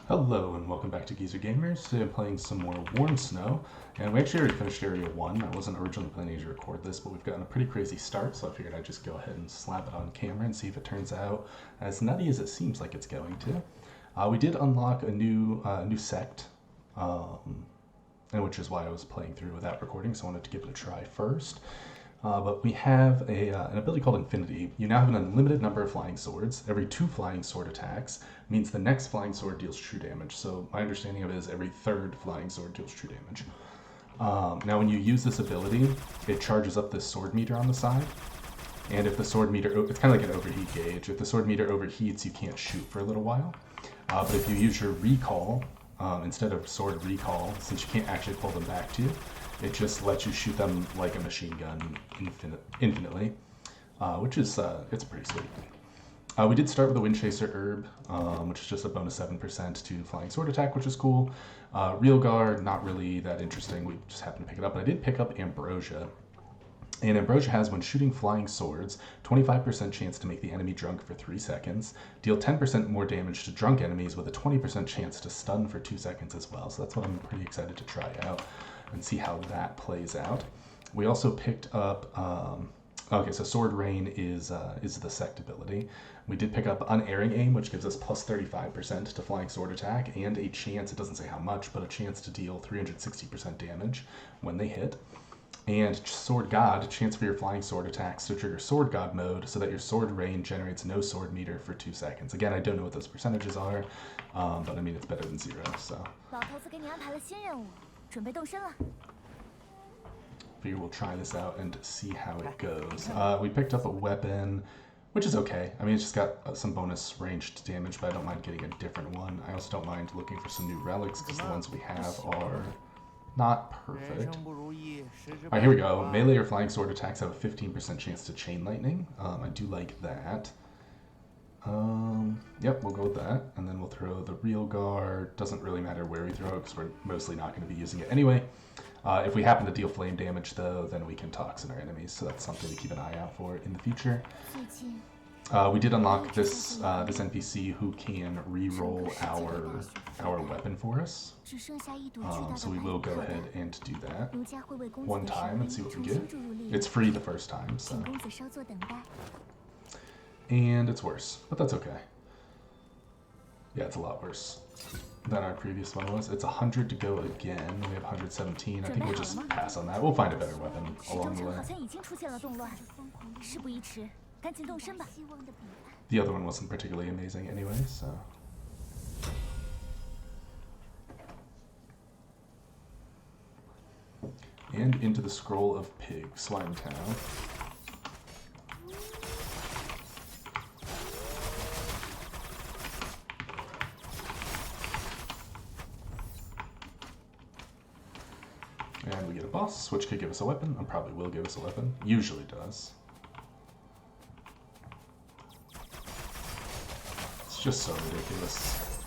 Hello and welcome back to Geezer Gamers. Today I'm playing some more Warm Snow, and we actually already finished Area 1. I wasn't originally planning to record this, but we've gotten a pretty crazy start, so I figured I'd just go ahead and slap it on camera and see if it turns out as nutty as it seems like it's going to. We did unlock a new sect, and which is why I was playing through without recording, so I wanted to give it a try first. But we have an ability called Infinity. You now have an unlimited number of flying swords. Every 2 flying sword attacks means the next flying sword deals true damage. So my understanding of it is every 3rd flying sword deals true damage. Now when you use this ability, it charges up this sword meter on the side. And if the sword meter, it's kind of like an overheat gauge. If the sword meter overheats, you can't shoot for a little while. But if you use your recall, instead of sword recall, since you can't actually pull them back to you, it just lets you shoot them like a machine gun infinitely, which is, it's pretty sweet. We did start with a Wind Chaser Herb, which is just a bonus 7% to flying sword attack, which is cool. Real Guard, not really that interesting. We just happened to pick it up. But I did pick up Ambrosia. And Ambrosia has, when shooting flying swords, 25% chance to make the enemy drunk for 3 seconds, deal 10% more damage to drunk enemies with a 20% chance to stun for 2 seconds as well. So that's what I'm pretty excited to try out and see how that plays out. We also picked up, okay, so Sword Rain is the sect ability. We did pick up Unerring Aim, which gives us plus 35% to flying sword attack, and a chance, it doesn't say how much, but a chance to deal 360% damage when they hit. And Sword God, chance for your flying sword attacks to trigger Sword God mode so that your sword rain generates no sword meter for 2 seconds. Again, I don't know what those percentages are, but I mean, it's better than 0, so. Figure we'll try this out and see how it goes. We picked up a weapon, which is okay. I mean, it's just got some bonus ranged damage, but I don't mind getting a different one. I also don't mind looking for some new relics, because the ones we have are not perfect. Alright, here we go. Melee or flying sword attacks have a 15% chance to chain lightning. I do like that. Yep, we'll go with that. And then we'll throw the Real Guard. Doesn't really matter where we throw it, because we're mostly not going to be using it anyway. If we happen to deal flame damage, though, then we can toxin our enemies, so that's something to keep an eye out for in the future. We did unlock this this NPC who can re-roll our weapon for us. So we will go ahead and do that one time and see what we get. It's free the first time, so. And it's worse, but that's okay. Yeah, it's a lot worse than our previous one was. It's 100 to go again. We have 117. I think we'll just pass on that. We'll find a better weapon along the way. The other one wasn't particularly amazing anyway, so. And into the Scroll of Pig, Slime Town. And we get a boss, which could give us a weapon, and probably will give us a weapon. Usually does. It's just so ridiculous.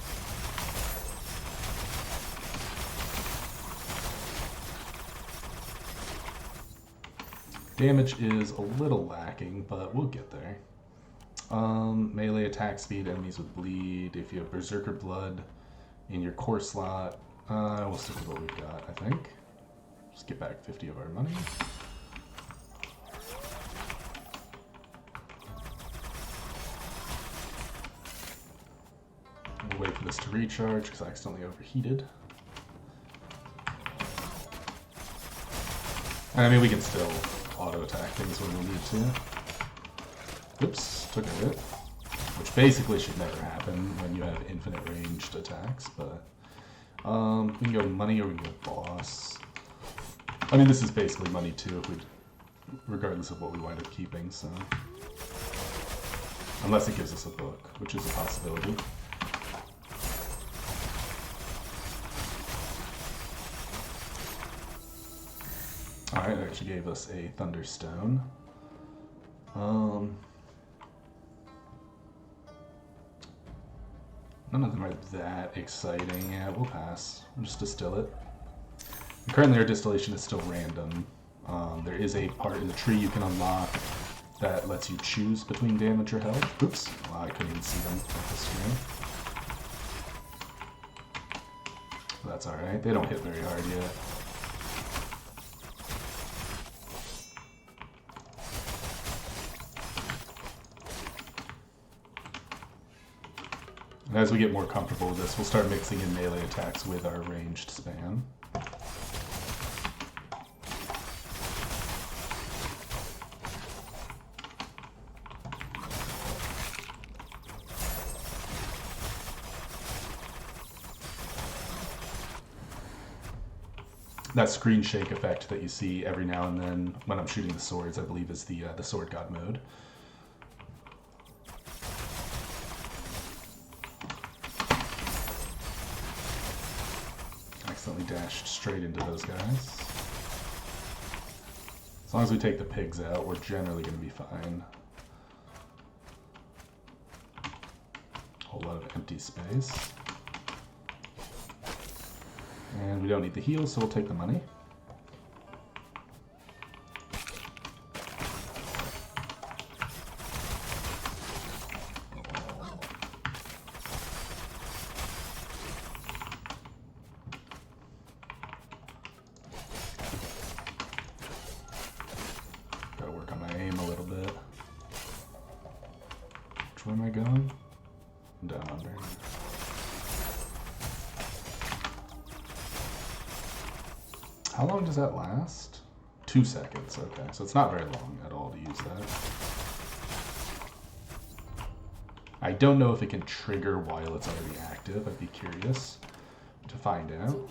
Damage is a little lacking, but we'll get there. Melee attack speed, enemies would bleed. If you have Berserker Blood in your core slot, we'll stick with what we've got, I think. Just get back 50 of our money. We'll wait for this to recharge because I accidentally overheated. And I mean, we can still auto attack things when we need to. Oops, took a hit. Which basically should never happen when you have infinite ranged attacks, but we can go money or we can go boss. I mean, this is basically money too, if we, regardless of what we wind up keeping, so. Unless it gives us a book, which is a possibility. Alright, it actually gave us a Thunderstone. None of them are that exciting. Yeah, we'll pass. We'll just distill it. Currently our distillation is still random. There is a part in the tree you can unlock that lets you choose between damage or health. Oops, well, I couldn't even see them at the screen. That's alright. They don't hit very hard yet. And as we get more comfortable with this, we'll start mixing in melee attacks with our ranged spam. That screen shake effect that you see every now and then when I'm shooting the swords, I believe, is the sword god mode. Accidentally dashed straight into those guys. As long as we take the pigs out, we're generally going to be fine. Whole lot of empty space. And we don't need the heal, so we'll take the money. Gotta work on my aim a little bit. Which way am I going? Down under. How long does that last? 2 seconds, okay. So it's not very long at all to use that. I don't know if it can trigger while it's already active. I'd be curious to find out.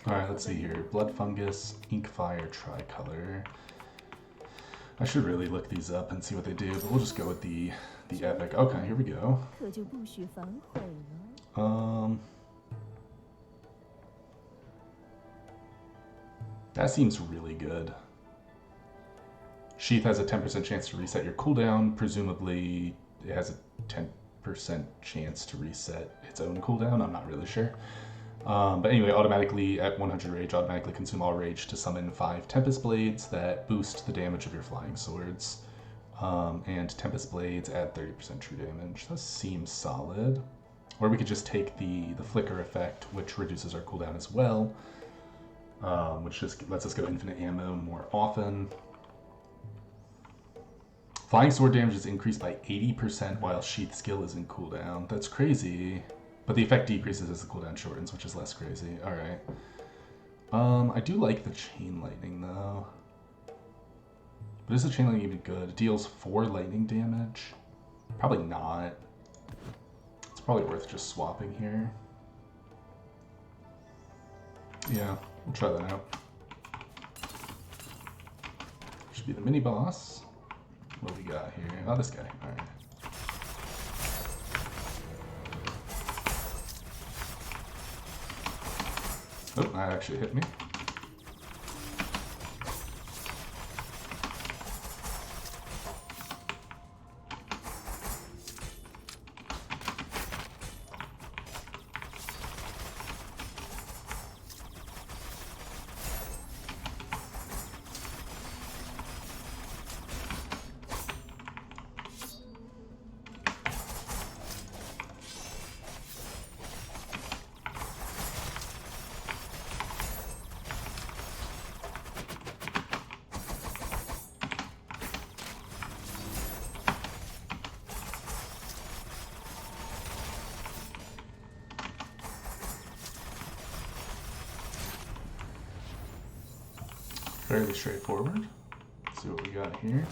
Alright, let's see here. Blood fungus, ink fire, tricolor. I should really look these up and see what they do, but we'll just go with the epic. Okay, here we go. That seems really good. Sheath has a 10% chance to reset your cooldown. Presumably, it has a 10% chance to reset its own cooldown. I'm not really sure. But anyway, automatically at 100 rage, automatically consume all rage to summon 5 Tempest Blades that boost the damage of your flying swords. And Tempest Blades add 30% true damage. That seems solid. Or we could just take the flicker effect, which reduces our cooldown as well. Which just lets us go infinite ammo more often. Flying sword damage is increased by 80% while sheath skill is in cooldown. That's crazy. But the effect decreases as the cooldown shortens, which is less crazy. Alright. I do like the chain lightning though. But is the chain lightning even good? It deals 4 lightning damage. Probably not. It's probably worth just swapping here. Yeah. We'll try that out. Should be the mini boss. What do we got here? Oh, this guy. Alright. Oh, that actually hit me. Fairly straightforward. Let's see what we got here.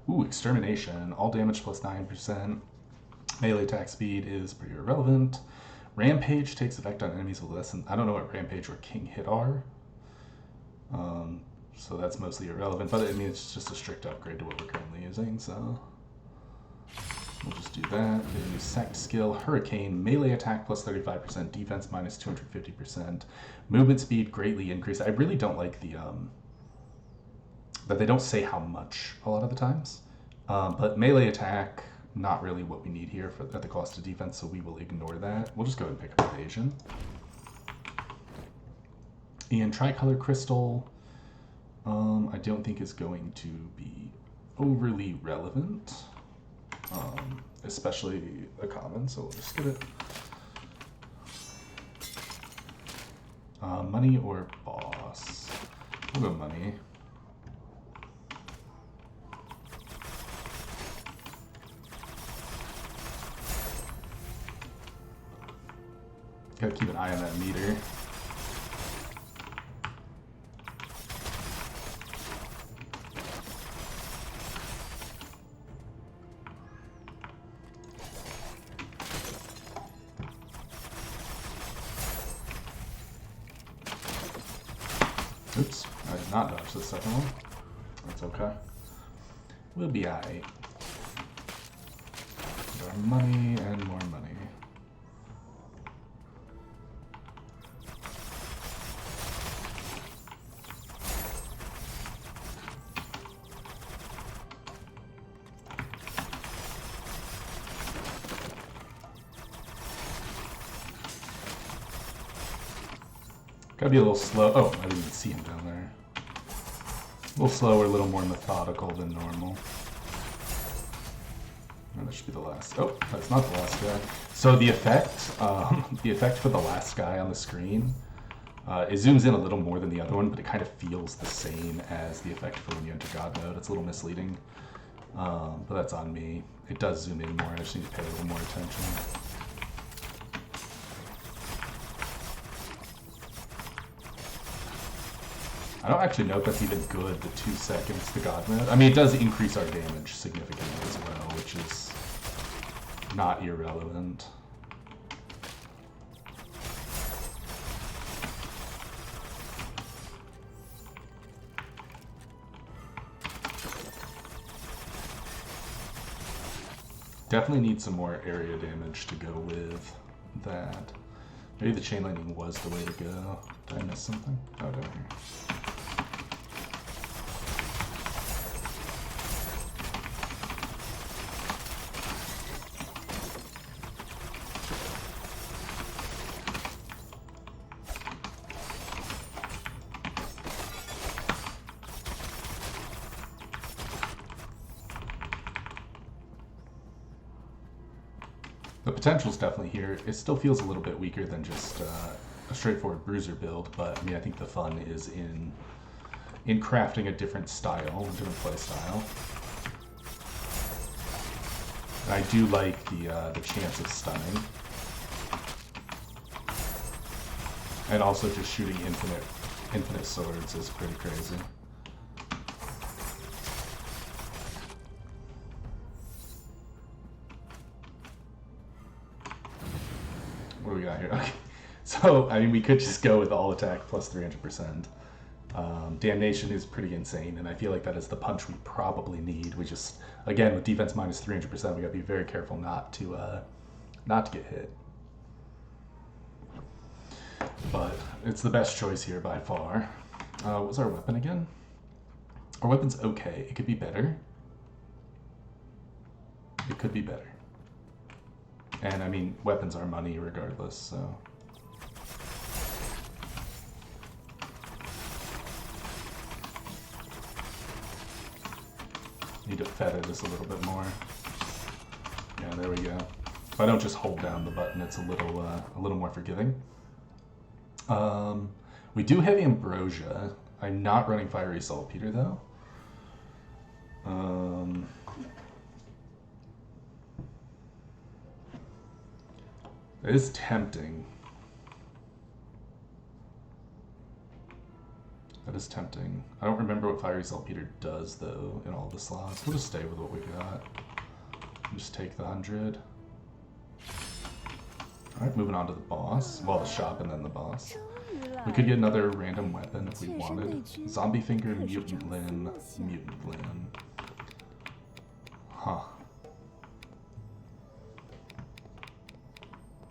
Ooh, extermination. All damage plus 9%. Melee attack speed is pretty irrelevant. Rampage takes effect on enemies with less than... I don't know what Rampage or King Hit are. So that's mostly irrelevant. But I mean, it's just a strict upgrade to what we're currently using, so... We'll just do that. Get a new sect skill. Hurricane. Melee attack plus 35%. Defense minus 250%. Movement speed greatly increased. I really don't like the... that they don't say how much a lot of the times. But melee attack, not really what we need here at the cost of defense, so we will ignore that. We'll just go ahead and pick up evasion. And tricolor crystal, I don't think is going to be overly relevant, especially a common, so we'll just get it. Money or boss? We'll go money. Gotta keep an eye on that meter. Oops, I did not dodge the second one. That's okay. We'll be alright. More money and more money. Gotta be a little slow. Oh, I didn't even see him down there. A little slower, a little more methodical than normal. And that should be the last. Oh, that's not the last guy. So the effect for the last guy on the screen, it zooms in a little more than the other one, but it kind of feels the same as the effect for when you enter God mode. It's a little misleading, but that's on me. It does zoom in more. I just need to pay a little more attention. I don't actually know if that's even good, the 2 seconds to God mode. I mean, it does increase our damage significantly as well, which is not irrelevant. Definitely need some more area damage to go with that. Maybe the chain lightning was the way to go. Did I miss something? Oh, down here. The potential's definitely here. It still feels a little bit weaker than just a straightforward bruiser build, but I mean, I think the fun is in crafting a different style, a different play style. And I do like the chance of stunning, and also just shooting infinite swords is pretty crazy. What do we got here? Okay. So, I mean, we could just go with all attack plus 300%. Damnation is pretty insane, and I feel like that is the punch we probably need. We just, again, with defense minus 300%, we gotta be very careful not to get hit. But it's the best choice here by far. What was our weapon again? Our weapon's okay. It could be better. It could be better. And I mean, weapons are money regardless, so. Need to feather this a little bit more. Yeah, there we go. If I don't just hold down the button, it's a little more forgiving. We do have ambrosia. I'm not running fiery saltpeter though. It is tempting. That is tempting. I don't remember what fiery saltpeter does though in all the slots. We'll just stay with what we got. Just take the 100. Alright, moving on to the boss. Well, the shop and then the boss. We could get another random weapon if we wanted. Zombie finger, mutant limb, mutant limb. Huh.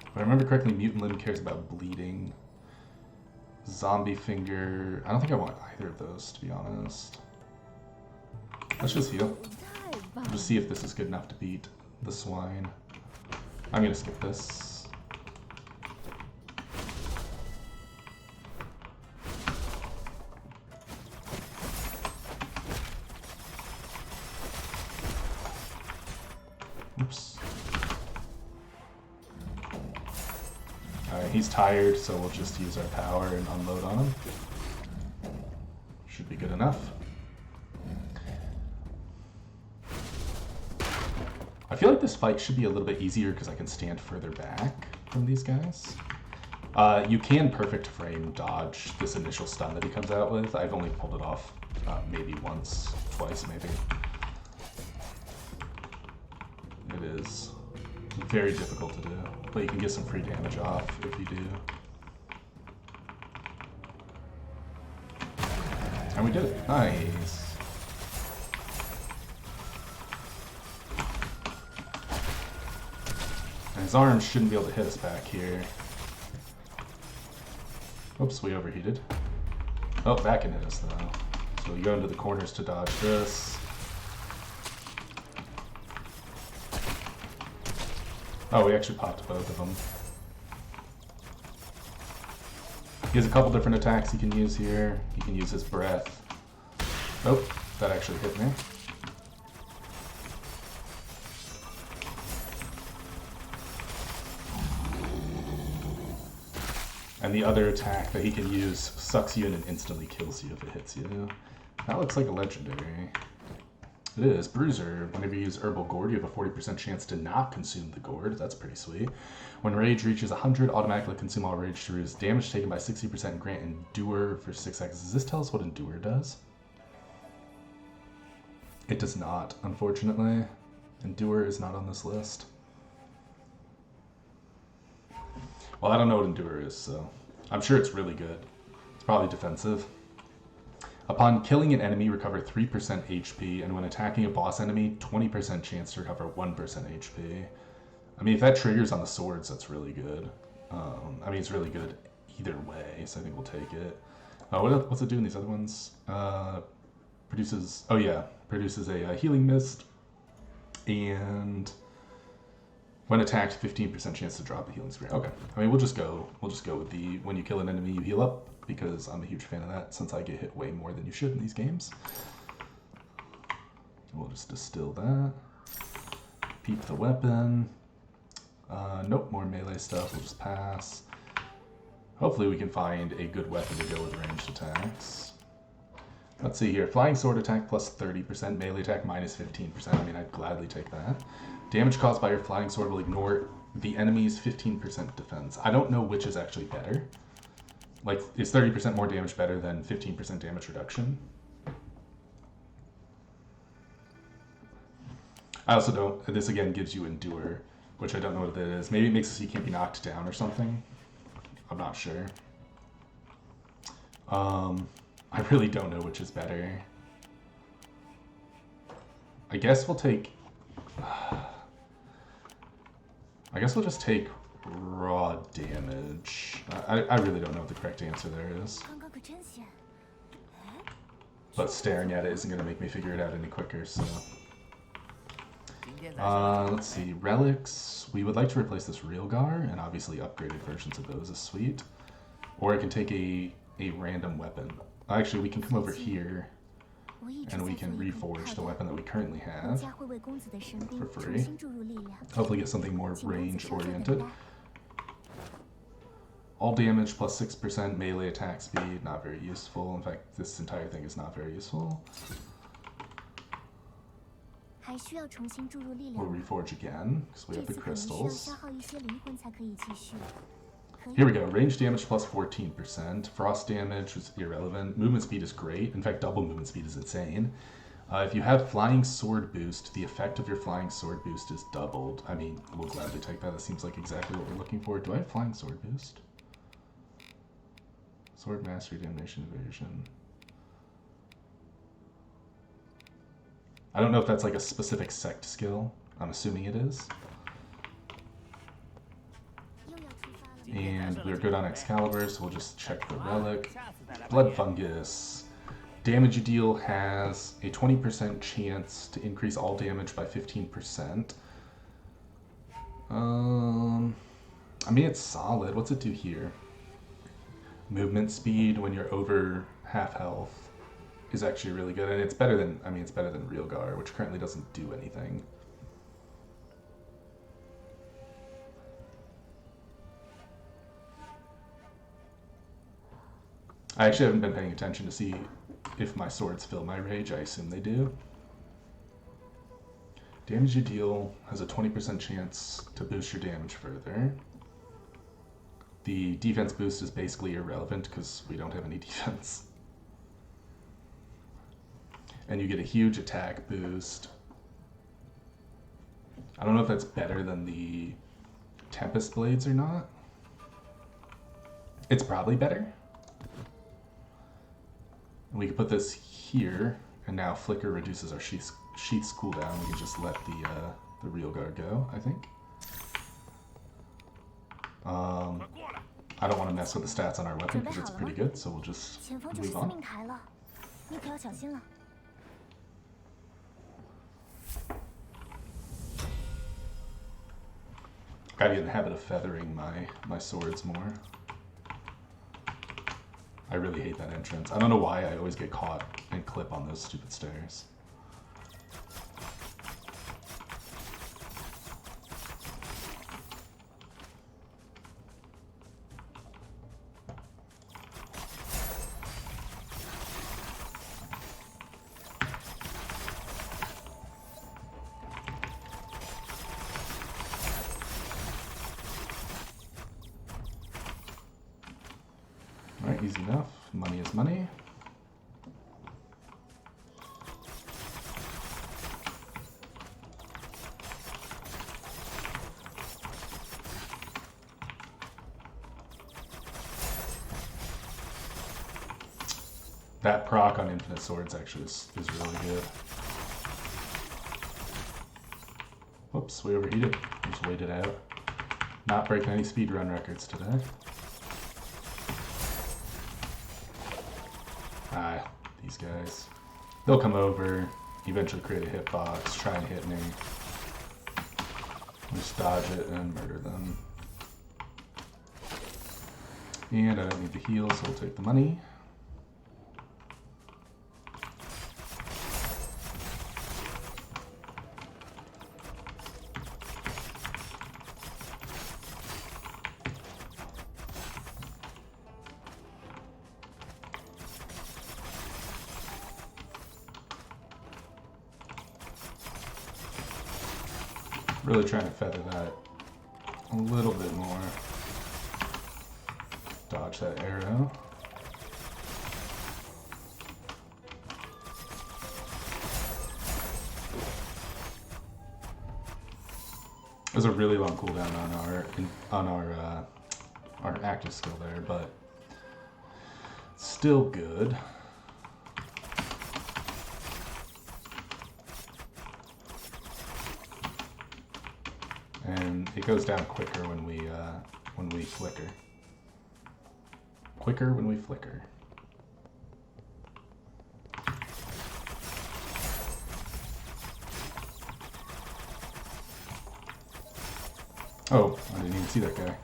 If I remember correctly, mutant limb cares about bleeding. Zombie finger, I don't think I want either of those, to be honest. Let's just heal. Just see if this is good enough to beat the swine. I'm gonna skip this. Oops. Alright, he's tired, so we'll just use our power and unload on him. Should be good enough. I feel like this fight should be a little bit easier because I can stand further back from these guys. You can perfect frame dodge this initial stun that he comes out with. I've only pulled it off maybe once, twice maybe. It is very difficult to do, but you can get some free damage off if you do. And we did it. Nice. And his arms shouldn't be able to hit us back here. Oops, we overheated. Oh, that can hit us though. So we go into the corners to dodge this. Oh, we actually popped both of them. He has a couple different attacks he can use here. He can use his breath. Oh, that actually hit me. And the other attack that he can use sucks you in and instantly kills you if it hits you. That looks like a legendary. It is. Bruiser. Whenever you use Herbal Gourd, you have a 40% chance to not consume the gourd. That's pretty sweet. When rage reaches 100, automatically consume all rage brews. Damage taken by 60% and grant Endure for 6 seconds. Does this tell us what Endure does? It does not, unfortunately. Endure is not on this list. Well, I don't know what Endure is, so I'm sure it's really good. It's probably defensive. Upon killing an enemy, recover 3% HP, and when attacking a boss enemy, 20% chance to recover 1% HP. I mean, if that triggers on the swords, that's really good. I mean, it's really good either way, so I think we'll take it. What's it do in these other ones? Produces a healing mist, and when attacked, 15% chance to drop a healing sphere. Okay, I mean, we'll just go with the when you kill an enemy, you heal up, because I'm a huge fan of that, since I get hit way more than you should in these games. We'll just distill that. Peep the weapon. Nope, more melee stuff, we'll just pass. Hopefully we can find a good weapon to go with ranged attacks. Let's see here, flying sword attack plus 30%, melee attack minus 15%, I mean, I'd gladly take that. Damage caused by your flying sword will ignore the enemy's 15% defense. I don't know which is actually better. Like, is 30% more damage better than 15% damage reduction? I also don't, this again gives you Endure, which I don't know what it is. Maybe it makes it so you can't be knocked down or something. I'm not sure. I really don't know which is better. I guess we'll take... I guess we'll just take raw damage. I really don't know what the correct answer there is. But staring at it isn't going to make me figure it out any quicker, so... let's see, relics. We would like to replace this Realgar, and obviously upgraded versions of those is sweet. Or I can take a random weapon. Actually, we can come over here, and we can reforge the weapon that we currently have for free. Hopefully get something more range-oriented. All damage plus 6% melee attack speed, not very useful. In fact, this entire thing is not very useful. We'll reforge again, because we have the crystals. Here we go, range damage plus 14%. Frost damage is irrelevant. Movement speed is great. In fact, double movement speed is insane. If you have flying sword boost, the effect of your flying sword boost is doubled. I mean, we'll gladly take that. That seems like exactly what we're looking for. Do I have flying sword boost? Sword mastery, damnation, evasion. I don't know if that's like a specific sect skill. I'm assuming it is. And we're good on Excalibur, so we'll just check the relic. Blood fungus. Damage you deal has a 20% chance to increase all damage by 15%. I mean, it's solid. What's it do here? Movement speed when you're over half health is actually really good, and it's better than, I mean, it's better than Realgar, which currently doesn't do anything. I actually haven't been paying attention to see if my swords fill my rage. I assume they do. Damage you deal has a 20% chance to boost your damage further. The defense boost is basically irrelevant because we don't have any defense. And you get a huge attack boost. I don't know if that's better than the Tempest Blades or not. It's probably better. And we can put this here, and now Flicker reduces our Sheath's cooldown. We can just let the Real Guard go, I think. I don't want to mess with the stats on our weapon because it's pretty good, so we'll just move on. Gotta get in the habit of feathering my swords more. I really hate that entrance. I don't know why I always get caught and clip on those stupid stairs. Alright, easy enough. Money is money. That proc on Infinite Swords actually is really good. Whoops, we overheated. Just wait it out. Not breaking any speedrun records today. These guys. They'll come over, eventually create a hitbox, try and hit me. Just dodge it and murder them. And I don't need the heal, so we'll take the money. Really trying to feather that a little bit more. Dodge that arrow. There's a really long cooldown on our active skill there, but still good. And it goes down quicker when we flicker. Quicker when we flicker. Oh, I didn't even see that guy.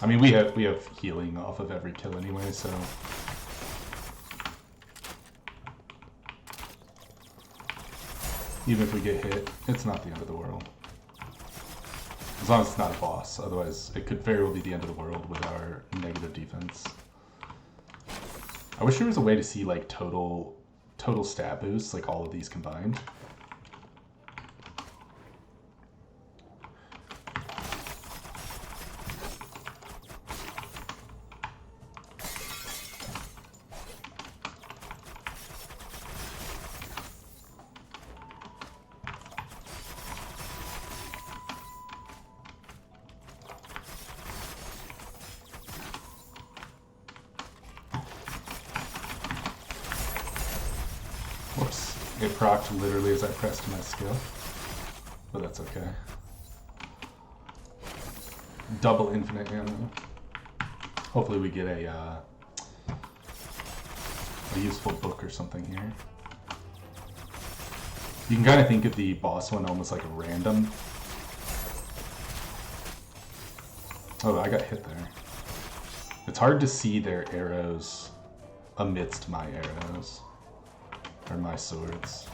I mean, we have healing off of every kill anyway, so even if we get hit, it's not the end of the world. As long as it's not a boss, otherwise it could very well be the end of the world with our negative defense. I wish there was a way to see like total stat boosts, like all of these combined. Whoops, it procced literally as I pressed my skill, but that's okay. Double infinite ammo. Hopefully we get a useful book or something here. You can kind of think of the boss one almost like a random. Oh, I got hit there. It's hard to see their arrows amidst my arrows. Or my swords.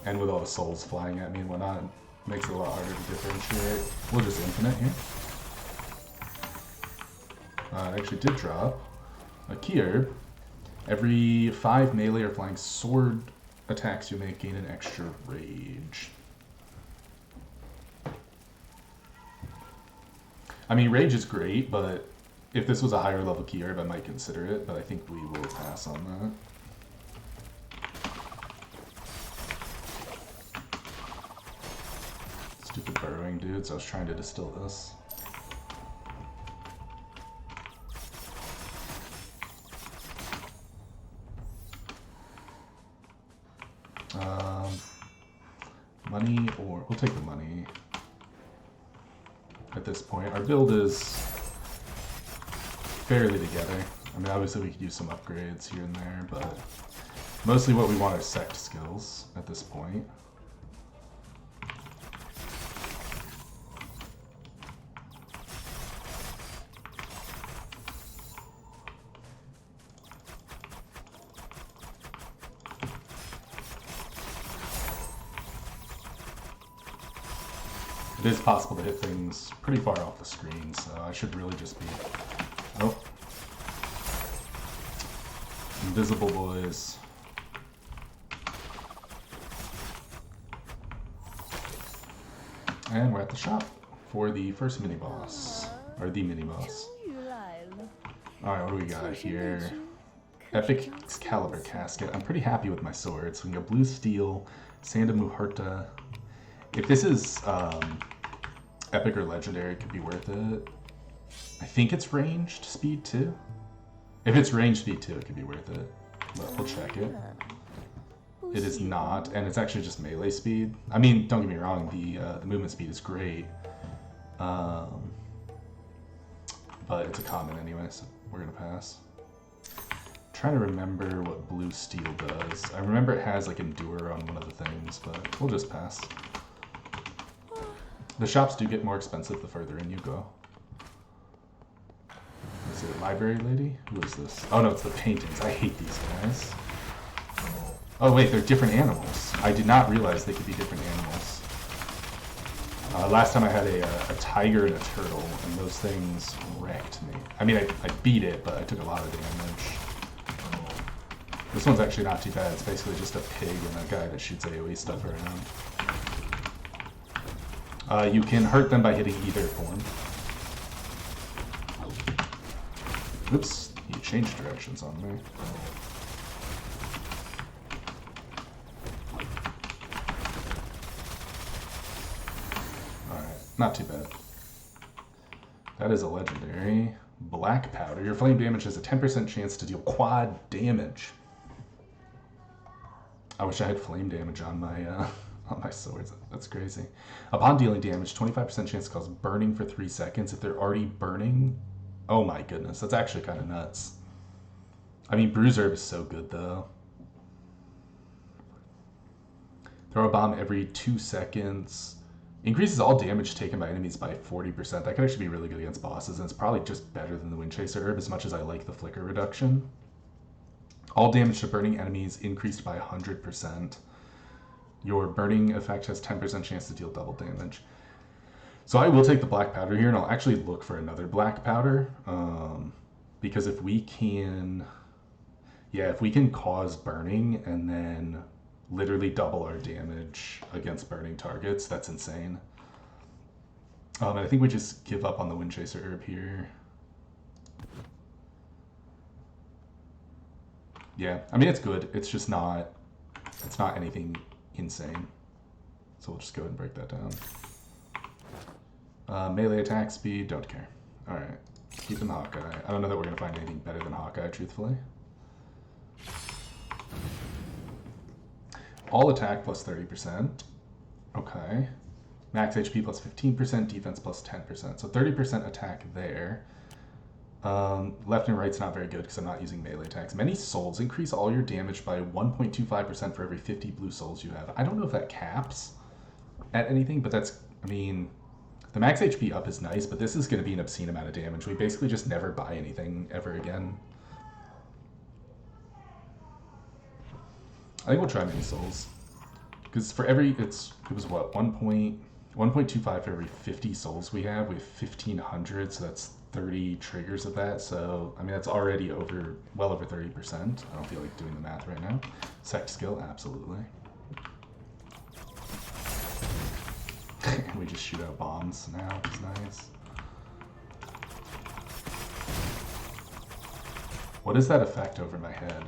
And with all the souls flying at me and whatnot, Makes it a lot harder to differentiate. We'll just infinite here. It actually did drop a key herb. Every 5 melee or flying sword attacks you make gain an extra rage. I mean, rage is great, but if this was a higher level key herb, I might consider it, but I think we will pass on that. Stupid burrowing dudes, I was trying to distill this. Money, or we'll take the money at this point. Our build is fairly together. I mean, obviously we could use some upgrades here and there, but mostly what we want are sect skills at this point. It is possible to hit things pretty far off the screen, so I should really just be... Oh. Invisible boys. And we're at the shop for the first mini-boss. Or the mini-boss. Alright, what do we got here? Epic Excalibur Casket. I'm pretty happy with my swords. So we got Blue Steel, Sand of Muhurta. If this is epic or legendary, it could be worth it. I think it's ranged speed too. If it's ranged speed too, it could be worth it. But we'll check it. It is not, and it's actually just melee speed. I mean, don't get me wrong, the movement speed is great. But it's a common anyway, so we're gonna pass. I'm trying to remember what Blue Steel does. I remember it has like Endure on one of the things, but we'll just pass. The shops do get more expensive the further in you go. Is it Library Lady? Who is this? Oh no, it's the paintings. I hate these guys. Oh wait, they're different animals. I did not realize they could be different animals. Last time I had a tiger and a turtle, and those things wrecked me. I mean, I beat it, but I took a lot of damage. This one's actually not too bad. It's basically just a pig and a guy that shoots AoE stuff around. You can hurt them by hitting either form. Oops, you changed directions on me. Alright, not too bad. That is a legendary. Black Powder. Your flame damage has a 10% chance to deal quad damage. I wish I had flame damage on my swords. That's crazy. Upon dealing damage, 25% chance to cause burning for 3 seconds. If they're already burning, oh my goodness, that's actually kind of nuts. I mean, Bruise Herb is so good though. Throw a bomb every 2 seconds. Increases all damage taken by enemies by 40%. That could actually be really good against bosses, and it's probably just better than the Wind Chaser Herb as much as I like the flicker reduction. All damage to burning enemies increased by 100%. Your burning effect has 10% chance to deal double damage. So I will take the black powder here, and I'll actually look for another black powder. Because if we can... Yeah, if we can cause burning and then literally double our damage against burning targets, that's insane. And I think we just give up on the Wind Chaser Herb here. Yeah, I mean, it's good. It's just not... It's not anything insane. So we'll just go ahead and break that down. Melee attack speed, don't care. Alright, keeping the Hawkeye. I don't know that we're going to find anything better than Hawkeye, truthfully. All attack plus 30%. Okay. Max HP plus 15%, defense plus 10%. So 30% attack there. Left and right's not very good because I'm not using melee attacks. Many souls. Increase all your damage by 1.25% for every 50 blue souls you have. I don't know if that caps at anything, but that's, I mean, the max HP up is nice, but this is going to be an obscene amount of damage. We basically just never buy anything ever again. I think we'll try many souls. Because for every, it was what, 1 point, 1.25 for every 50 souls we have. We have 1,500, so that's 30 triggers of that. So, I mean, that's already well over 30%. I don't feel like doing the math right now. Sect skill, absolutely. We just shoot out bombs now, which is nice. What is that effect over my head?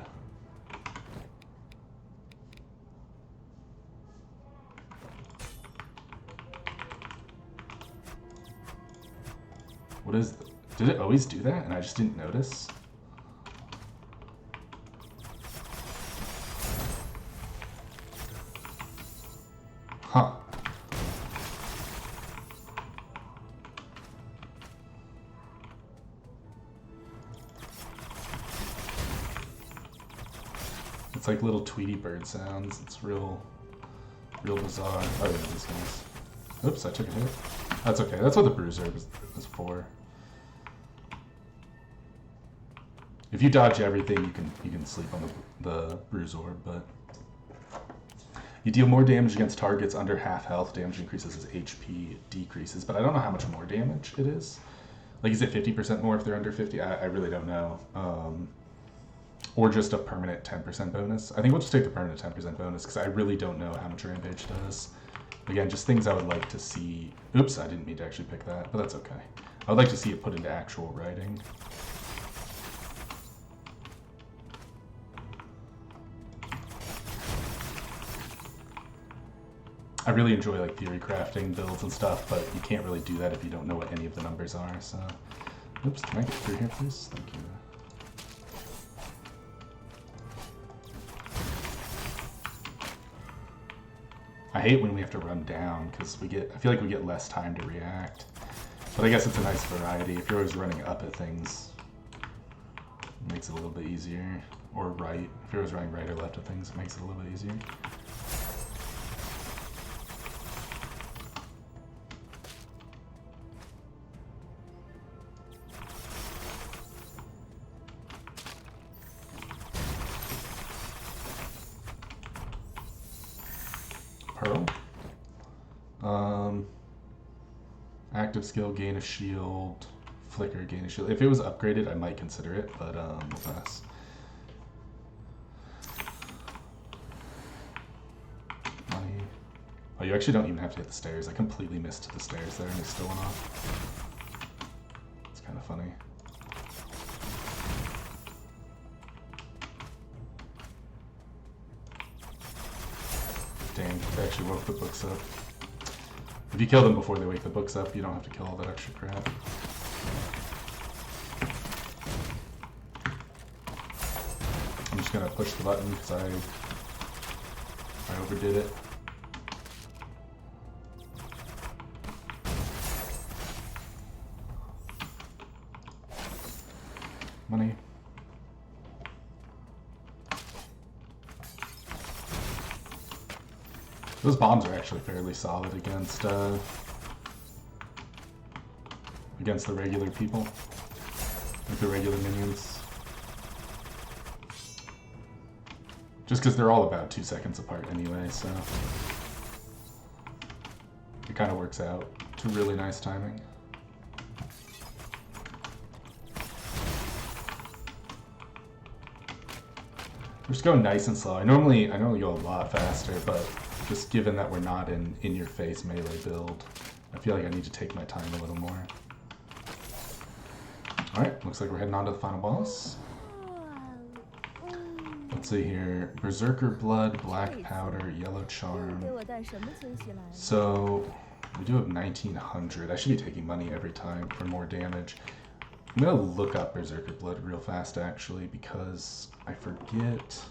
What is... Did it always do that and I just didn't notice? Huh. It's like little Tweety bird sounds. It's real bizarre. Oh yeah, these guys. Oops, I took a hit. That's okay. That's what the bruiser is for. If you dodge everything, you can sleep on the bruise orb, but you deal more damage against targets under half health. Damage increases as HP decreases, but I don't know how much more damage it is. Like, is it 50% more if they're under 50? I really don't know. Or just a permanent 10% bonus. I think we'll just take the permanent 10% bonus because I really don't know how much Rampage does. Again, just things I would like to see. Oops, I didn't mean to actually pick that, but that's okay. I would like to see it put into actual writing. I really enjoy like theory crafting builds and stuff, but you can't really do that if you don't know what any of the numbers are, so. Oops, can I get through here, please? Thank you. I hate when we have to run down because I feel like we get less time to react. But I guess it's a nice variety. If you're always running up at things, it makes it a little bit easier. Or right. If you're always running right or left at things, it makes it a little bit easier. Pearl. Active skill, gain a shield, flicker, gain a shield. If it was upgraded, I might consider it, but we'll pass. Money. Oh, you actually don't even have to hit the stairs. I completely missed the stairs there and it still went off. It's kind of funny. Dang, they actually woke the books up. If you kill them before they wake the books up, you don't have to kill all that extra crap. I'm just gonna push the button because I overdid it. Money. Those bombs are actually fairly solid against the regular people, like the regular minions. Just because they're all about 2 seconds apart anyway, so it kind of works out to really nice timing. We're just going nice and slow. I normally go a lot faster, but just given that we're not in your face melee build, I feel like I need to take my time a little more. Alright, looks like we're heading on to the final boss. Let's see here. Berserker Blood, Black Powder, Yellow Charm. So, we do have 1900. I should be taking money every time for more damage. I'm gonna look up Berserker Blood real fast actually because I forget.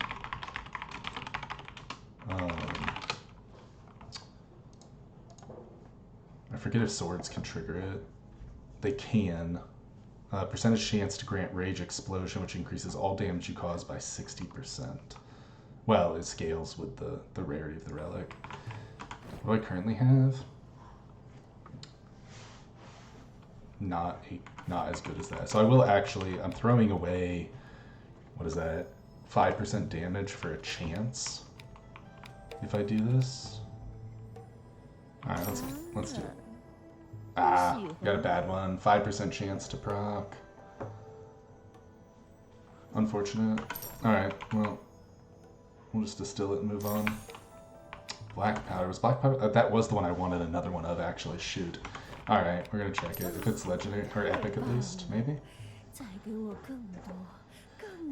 I forget if swords can trigger it. They can. Percentage chance to grant Rage Explosion, which increases all damage you cause by 60%. Well, it scales with the rarity of the relic. What do I currently have? Not as good as that. So I will actually, I'm throwing away, what is that? 5% damage for a chance if I do this. Alright, let's do it. Ah, got a bad one. 5% chance to proc. Unfortunate. Alright, well, we'll just distill it and move on. Black powder. Was black powder? That was the one I wanted another one of, actually. Shoot. Alright, we're gonna check it. If it's legendary, or epic at least, maybe?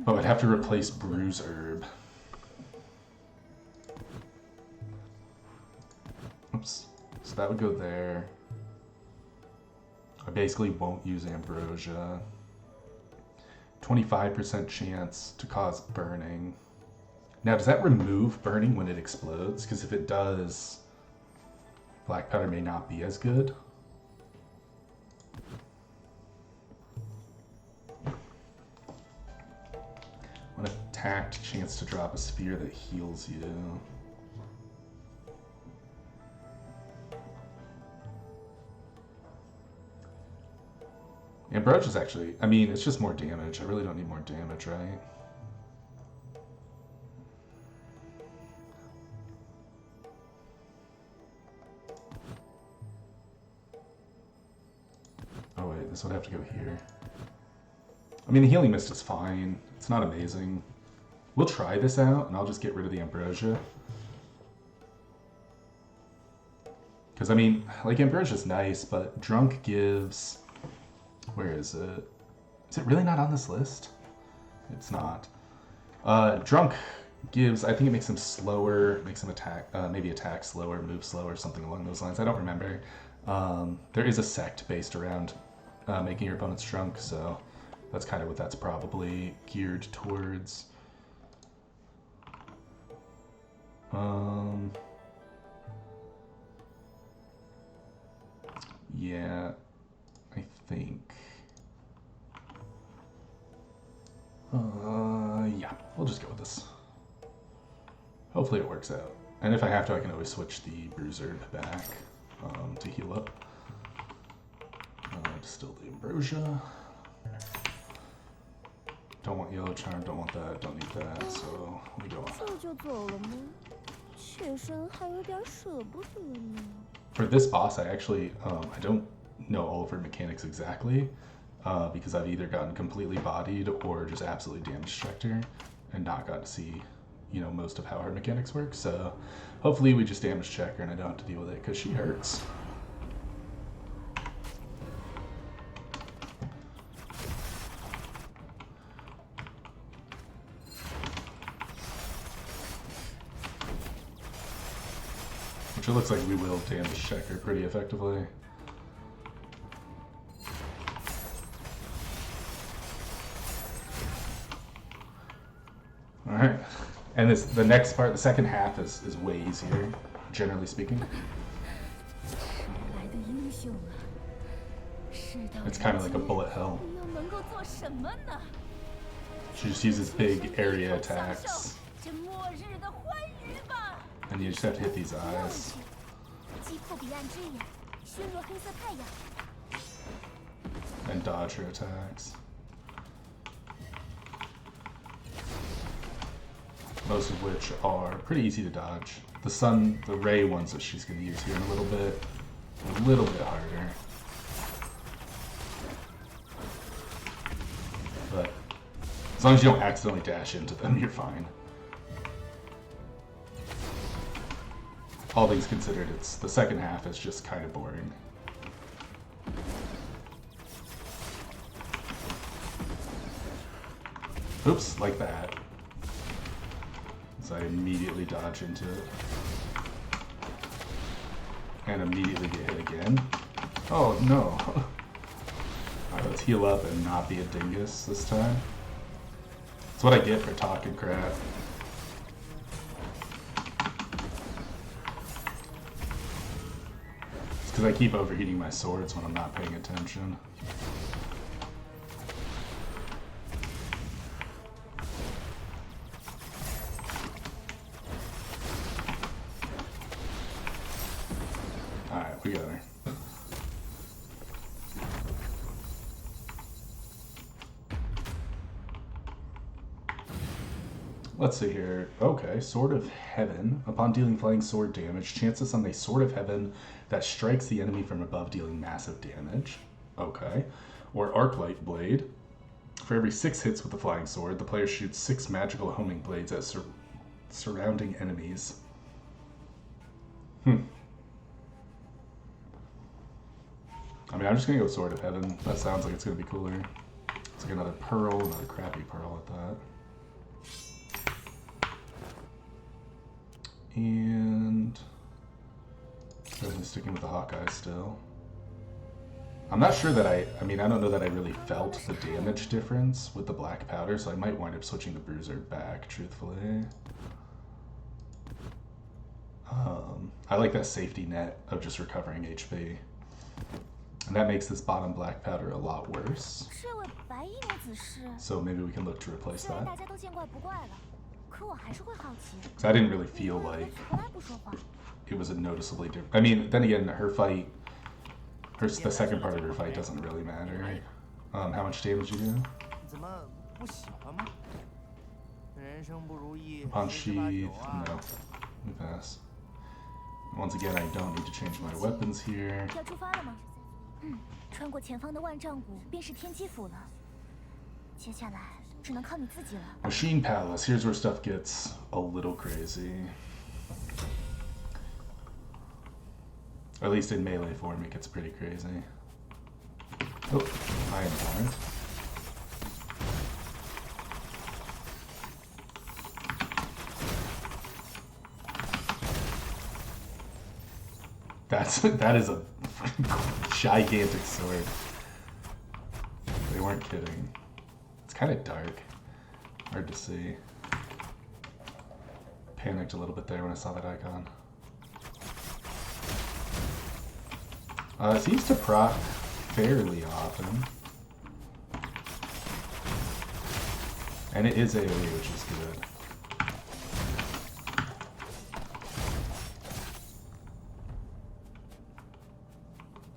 Oh, I'd have to replace Bruise Herb. Oops. So that would go there. I basically won't use Ambrosia. 25% chance to cause burning. Now, does that remove burning when it explodes? Because if it does, black powder may not be as good. When attacked, chance to drop a sphere that heals you. Ambrosia's actually, I mean, it's just more damage. I really don't need more damage, right? Oh wait, this would have to go here. I mean, the Healing Mist is fine. It's not amazing. We'll try this out, and I'll just get rid of the Ambrosia. Because, I mean, like, Ambrosia's nice, but Drunk gives... Where is it? Is it really not on this list? It's not. Drunk gives, I think it makes him slower, makes him attack, maybe attack slower, move slower, something along those lines. I don't remember. There is a sect based around making your opponents drunk, so that's kind of what that's probably geared towards. Yeah, I think. Yeah, we'll just go with this. Hopefully it works out. And if I have to, I can always switch the Bruiser back to heal up. Distill the Ambrosia. Don't want Yellow Charm, don't want that, don't need that, so we go on. For this boss, I actually, I don't know all of her mechanics exactly, because I've either gotten completely bodied or just absolutely damage checked her and not got to see, you know, most of how her mechanics work. So hopefully we just damage check her and I don't have to deal with it because she hurts. Which it looks like we will damage check her pretty effectively. Alright, and the next part, the second half is way easier, generally speaking. It's kind of like a bullet hell. She just uses big area attacks. And you just have to hit these eyes. And dodge her attacks. Most of which are pretty easy to dodge. The ray ones that she's going to use here in a little bit harder. But as long as you don't accidentally dash into them, you're fine. All things considered, the second half is just kind of boring. Oops, like that. So I immediately dodge into it. And immediately get hit again. Oh no. Alright, let's heal up and not be a dingus this time. That's what I get for talking crap. It's because I keep overheating my swords when I'm not paying attention. Alright, we got her. let's see here. Okay, Sword of Heaven. Upon dealing flying sword damage, chances on a Sword of Heaven that strikes the enemy from above, dealing massive damage. Okay. Or Arclight Blade. For every 6 hits with the flying sword, the player shoots 6 magical homing blades at surrounding enemies. I mean, I'm just gonna go with Sword of Heaven. That sounds like it's gonna be cooler. It's like another pearl, another crappy pearl at that. And definitely sticking with the Hawkeye still. I'm not sure that I mean, I don't know that I really felt the damage difference with the black powder, so I might wind up switching the Bruiser back, truthfully. I like that safety net of just recovering HP. And that makes this bottom black powder a lot worse. So maybe we can look to replace that. Because I didn't really feel like it was a noticeably different. I mean, then again, her fight, the second part of her fight doesn't really matter. How much damage you do? Upon sheath, no. We pass. Once again, I don't need to change my weapons here. Machine Palace, here's where stuff gets a little crazy. Or at least in melee form, it gets pretty crazy. Oh, I am blind. That is a gigantic sword. They weren't kidding. It's kind of dark. Hard to see. Panicked a little bit there when I saw that icon. It seems to proc fairly often. And it is AoE, which is good.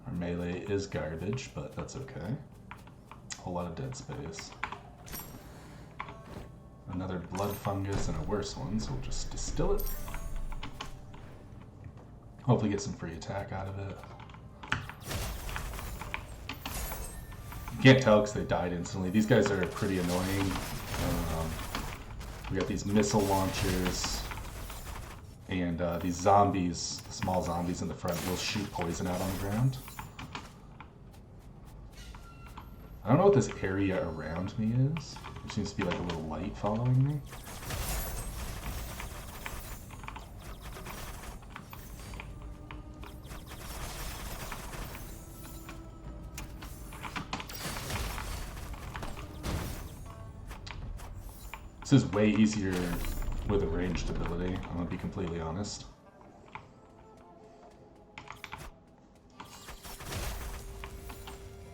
Our melee is garbage, but that's okay. A whole lot of dead space. Another blood fungus and a worse one, so we'll just distill it. Hopefully get some free attack out of it. You can't tell because they died instantly. These guys are pretty annoying. We got these missile launchers, and these zombies, the small zombies in the front, will shoot poison out on the ground. I don't know what this area around me is. There seems to be like a little light following me. This is way easier with a ranged ability, I'm gonna be completely honest.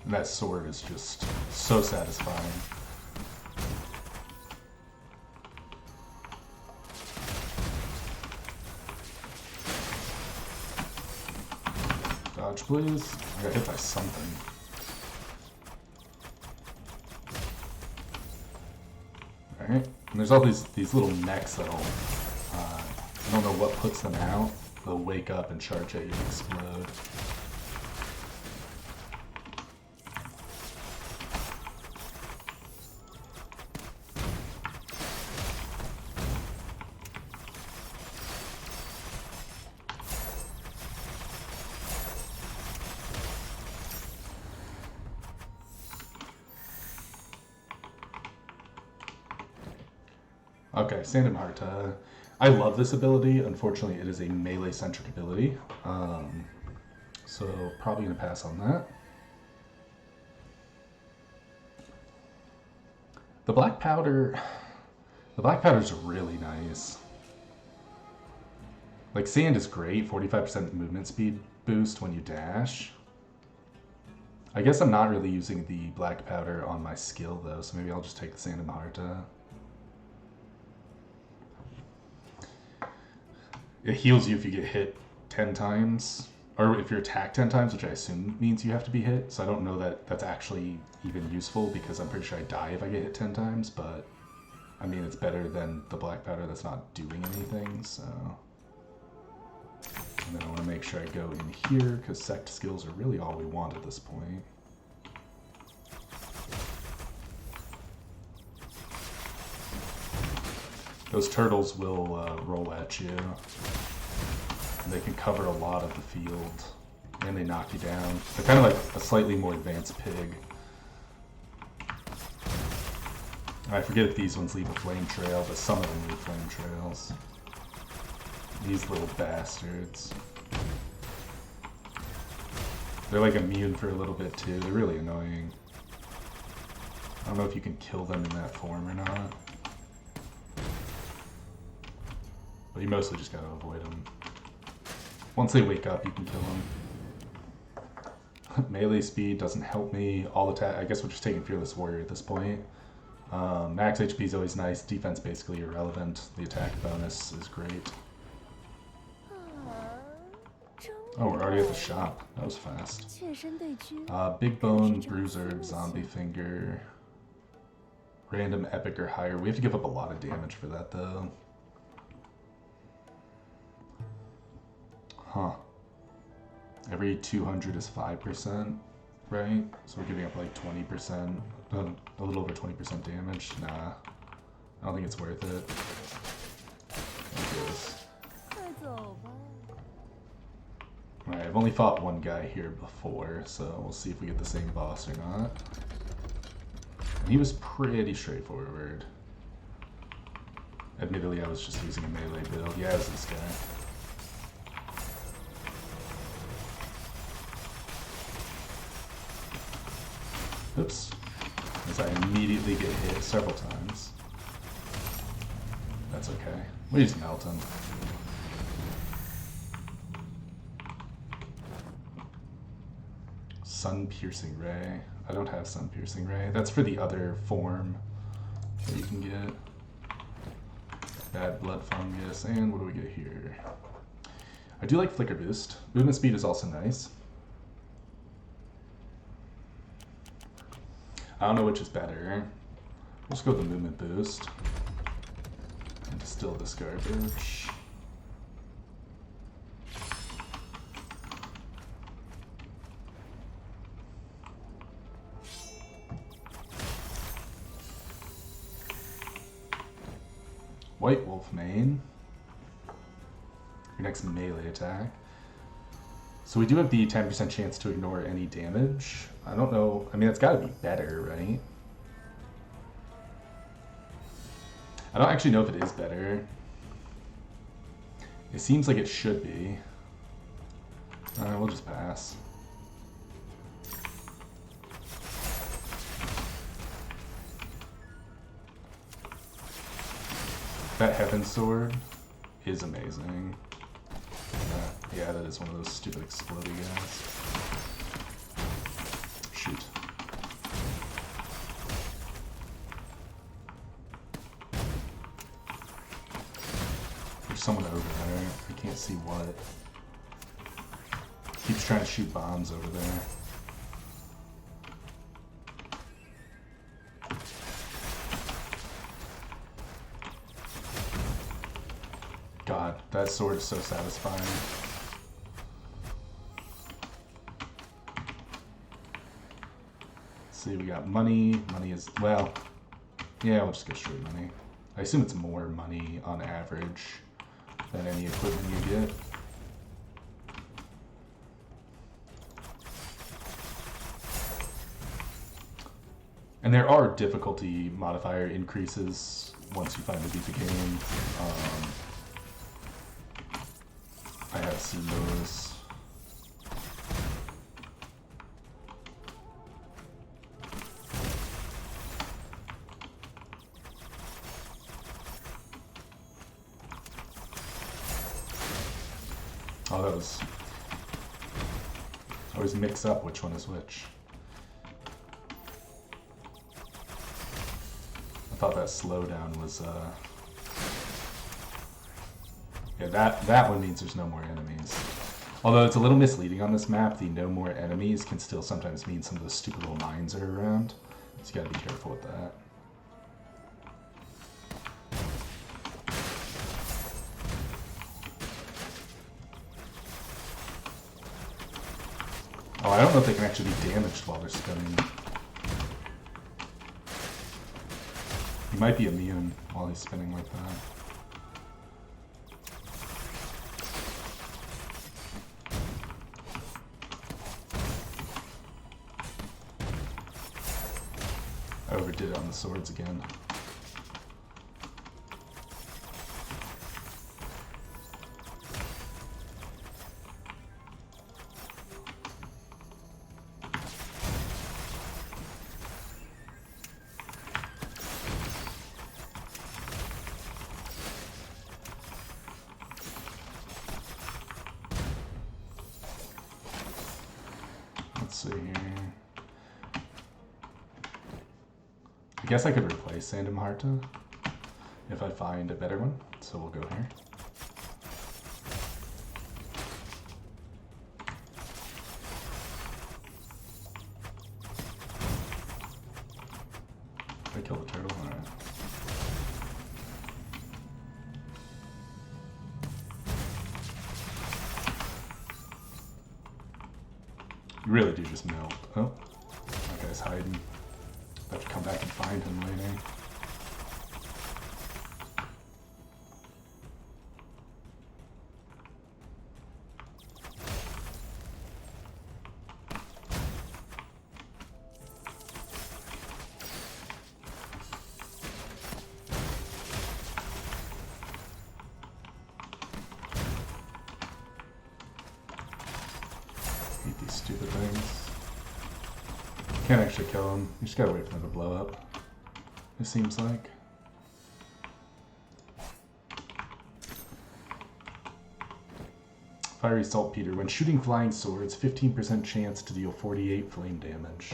And that sword is just so satisfying. Dodge, please. I got hit by something. Alright. And there's all these little mechs that'll, I don't know what puts them out. They'll wake up and charge at you and explode. Okay, Sandom Heart. I love this ability. Unfortunately, it is a melee-centric ability. So probably gonna pass on that. The black powder. The black powder's really nice. Like, sand is great. 45% movement speed boost when you dash. I guess I'm not really using the black powder on my skill though, so maybe I'll just take the Sandom Heart. It heals you if you get hit 10 times, or if you're attacked 10 times, which I assume means you have to be hit. So I don't know that that's actually even useful, because I'm pretty sure I die if I get hit 10 times, but I mean, it's better than the black powder that's not doing anything, so... And then I want to make sure I go in here, because sect skills are really all we want at this point. Those turtles will roll at you. And they can cover a lot of the field. And they knock you down. They're kind of like a slightly more advanced pig. I forget if these ones leave a flame trail, but some of them leave flame trails. These little bastards. They're like immune for a little bit too. They're really annoying. I don't know if you can kill them in that form or not. But you mostly just gotta avoid them. Once they wake up, you can kill them. Melee speed doesn't help me. All attack. I guess we're just taking Fearless Warrior at this point. Max HP is always nice. Defense basically irrelevant. The attack bonus is great. Oh, we're already at the shop. That was fast. Big Bone, Bruiser, Zombie Finger, Random Epic or higher. We have to give up a lot of damage for that though. Huh. Every 200 is 5%, right? So we're giving up like 20%, a little over 20% damage. Nah, I don't think it's worth it. Alright, I've only fought one guy here before, so we'll see if we get the same boss or not. And he was pretty straightforward. Admittedly, I was just using a melee build. Yeah, it was this guy. Oops. As I immediately get hit several times. That's okay. We just melt him. Sun Piercing Ray. I don't have Sun Piercing Ray. That's for the other form that you can get. Bad Blood Fungus. And what do we get here? I do like Flicker Boost. Movement speed is also nice. I don't know which is better. Let's go with the movement boost. And distill this garbage. White Wolf Mane. Your next melee attack. So we do have the 10% chance to ignore any damage. I don't know. I mean, it's got to be better, right? I don't actually know if it is better. It seems like it should be. Alright, we'll just pass. That Heaven Sword is amazing. Yeah, that is one of those stupid explodey guys. Shoot. There's someone over there. I can't see what. Keeps trying to shoot bombs over there. God, that sword is so satisfying. Let's see, we got money. Money is, well, yeah, we'll just go straight money. I assume it's more money on average than any equipment you get. And there are difficulty modifier increases once you finally beat the game. I have seen those. Oh, that was... I always mix up which one is which. I thought that slowdown was, yeah, that one means there's no more enemies. Although it's a little misleading on this map, the no more enemies can still sometimes mean some of those stupid little mines are around. So you gotta be careful with that. Oh, I don't know if they can actually be damaged while they're spinning. He might be immune while he's spinning like that. I overdid it on the swords again. Let's see here. I guess I could replace Sandom Harta if I find a better one, so we'll go here. Did I kill the turtle? Alright. You really do just melt. Oh, that guy's hiding. I have to come back and find him later. Hate these stupid things. Can't actually kill him. You just gotta wait for them to blow up, it seems like. Fiery Saltpeter. When shooting flying swords, 15% chance to deal 48 flame damage.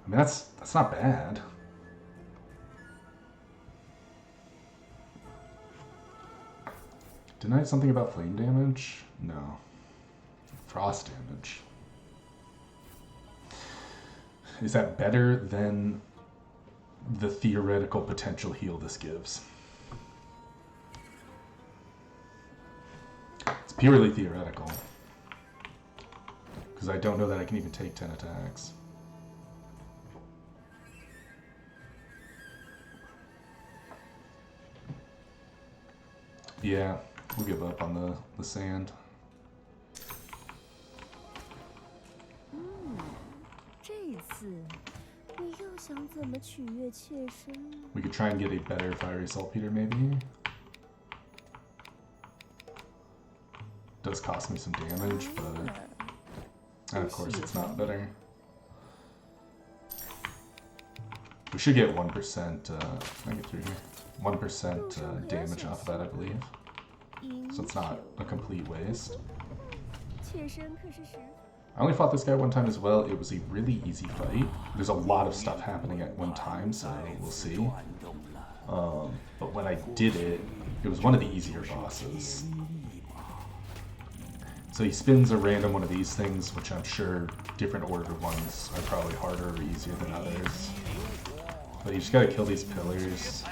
I mean, that's not bad. Didn't I have something about flame damage? No. Frost damage. Is that better than the theoretical potential heal this gives? It's purely theoretical. Because I don't know that I can even take 10 attacks. Yeah, we'll give up on the sand. We could try and get a better Fiery Saltpeter, maybe. Does cost me some damage, but... And of course it's not better. We should get 1%, can I get through here? 1% damage off of that, I believe. So it's not a complete waste. I only fought this guy one time as well. It was a really easy fight. There's a lot of stuff happening at one time, so we'll see. But when I did it, it was one of the easier bosses. So he spins a random one of these things, which I'm sure different ordered ones are probably harder or easier than others. But you just gotta kill these pillars.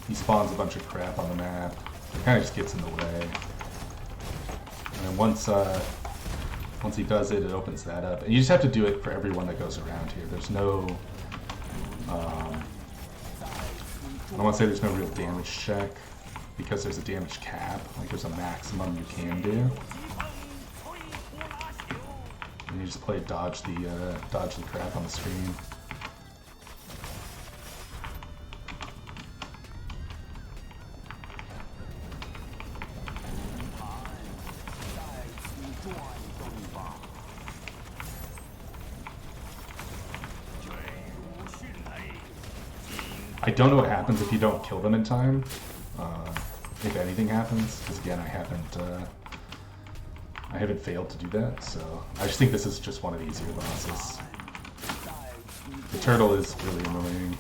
He spawns a bunch of crap on the map. It kind of just gets in the way. And then once he does it, it opens that up. And you just have to do it for everyone that goes around here. There's no... I don't want to say there's no real damage check, because there's a damage cap. Like, there's a maximum you can do. And you just play dodge the crap on the screen. I don't know what happens if you don't kill them in time, if anything happens, because again, I haven't failed to do that, so I just think this is just one of the easier bosses. The turtle is really annoying.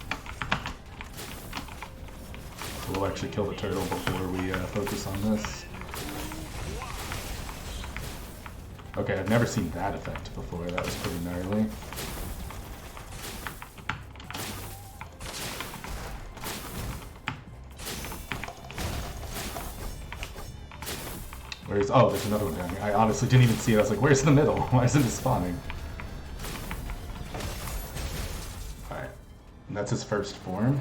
So we'll actually kill the turtle before we focus on this. Okay, I've never seen that effect before, that was pretty gnarly. Where's... Oh, there's another one down here. I honestly didn't even see it. I was like, where's the middle? Why isn't it spawning? Alright. And that's his first form.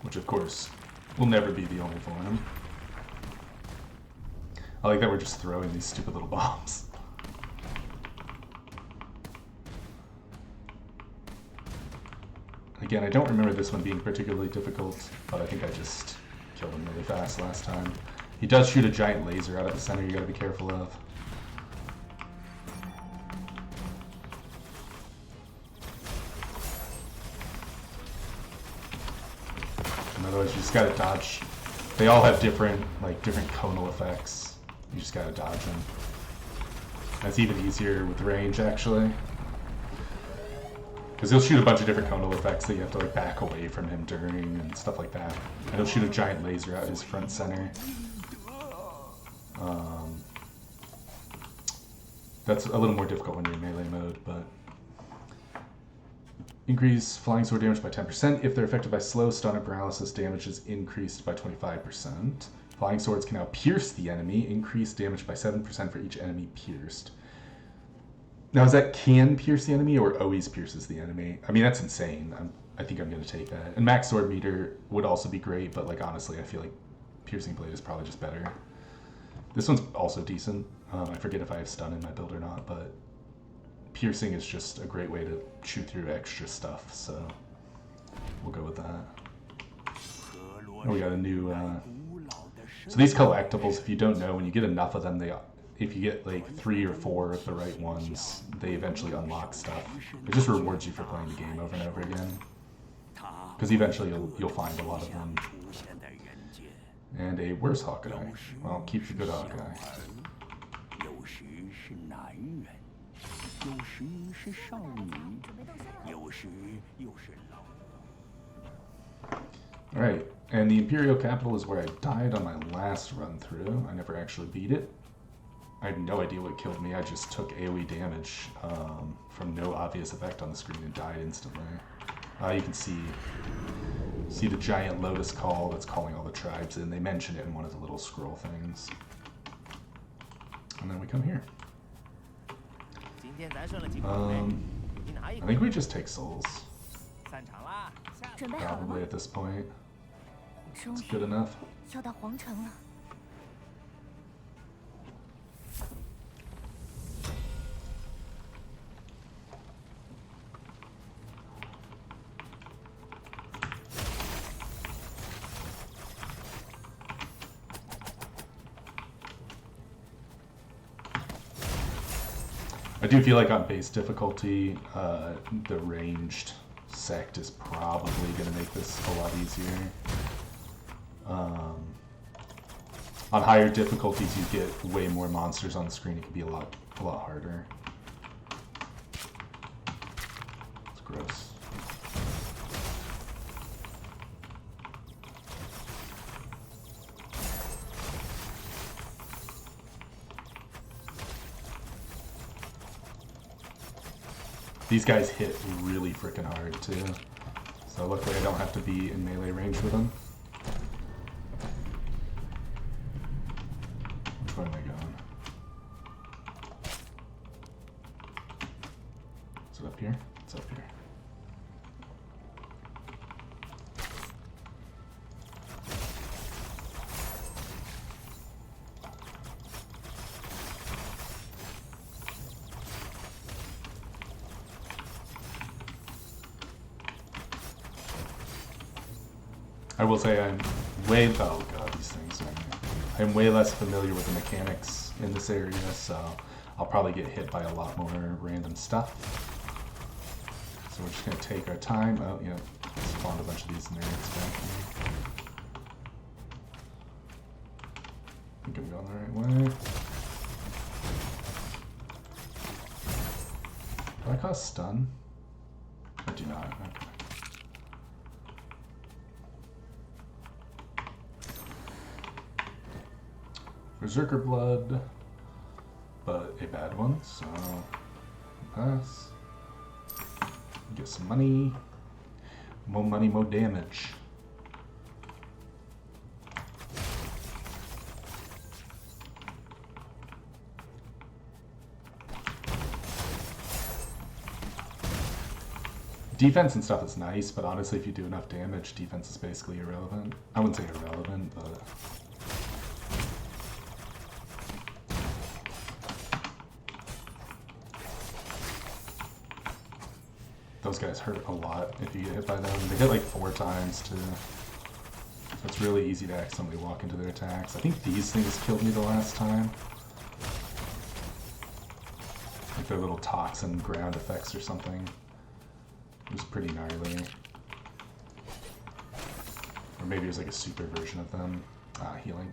Which, of course, will never be the only form. I like that we're just throwing these stupid little bombs. Again, I don't remember this one being particularly difficult, but I think I just killed him really fast last time. He does shoot a giant laser out of the center you gotta be careful of. And otherwise you just gotta dodge. They all have different conal effects. You just gotta dodge them. That's even easier with range, actually. Because he'll shoot a bunch of different conal effects that you have to like back away from him during and stuff like that. And he'll shoot a giant laser out his front center. That's a little more difficult when you're in melee mode, but... Increase flying sword damage by 10%. If they're affected by slow, stun, or paralysis, damage is increased by 25%. Flying swords can now pierce the enemy. Increase damage by 7% for each enemy pierced. Now, is that can pierce the enemy or always pierces the enemy? I mean, that's insane. I think I'm going to take that. And max sword meter would also be great, but like honestly, I feel like piercing blade is probably just better. This one's also decent. I forget if I have stun in my build or not, but piercing is just a great way to shoot through extra stuff, so we'll go with that. Oh, we got a new... So these collectibles, if you don't know, when you get enough of them, if you get like 3 or 4 of the right ones, they eventually unlock stuff. It just rewards you for playing the game over and over again. Because eventually you'll find a lot of them. And a where's Hawkeye? Well, keep the good Hawkeye. Alright, and the Imperial Capital is where I died on my last run through. I never actually beat it. I have no idea what killed me. I just took AoE damage from no obvious effect on the screen and died instantly. You can see the giant lotus call that's calling all the tribes in. They mention it in one of the little scroll things. And then we come here. I think we just take souls. Probably at this point. It's good enough. I do feel like on base difficulty, the ranged sect is probably going to make this a lot easier. On higher difficulties, you get way more monsters on the screen. It can be a lot harder. It's gross. These guys hit really freaking hard too. So luckily I don't have to be in melee range with them. Which way am I going? Is it up here? It's up here. I will say I'm way, oh god, these things, I'm way less familiar with the mechanics in this area, so I'll probably get hit by a lot more random stuff. So we're just going to take our time. Oh, yeah, spawned a bunch of these nerds back here. I think I'm going the right way. Do I cause stun? I do not, okay. Berserker blood, but a bad one, so pass. Get some money. More money, more damage. defense and stuff is nice, but honestly, if you do enough damage, defense is basically irrelevant. I wouldn't say irrelevant, but... Those guys hurt a lot if you get hit by them. They hit like 4 times too. So it's really easy to accidentally walk into their attacks. I think these things killed me the last time. Like their little toxin ground effects or something. It was pretty gnarly. Or maybe it was like a super version of them. Healing.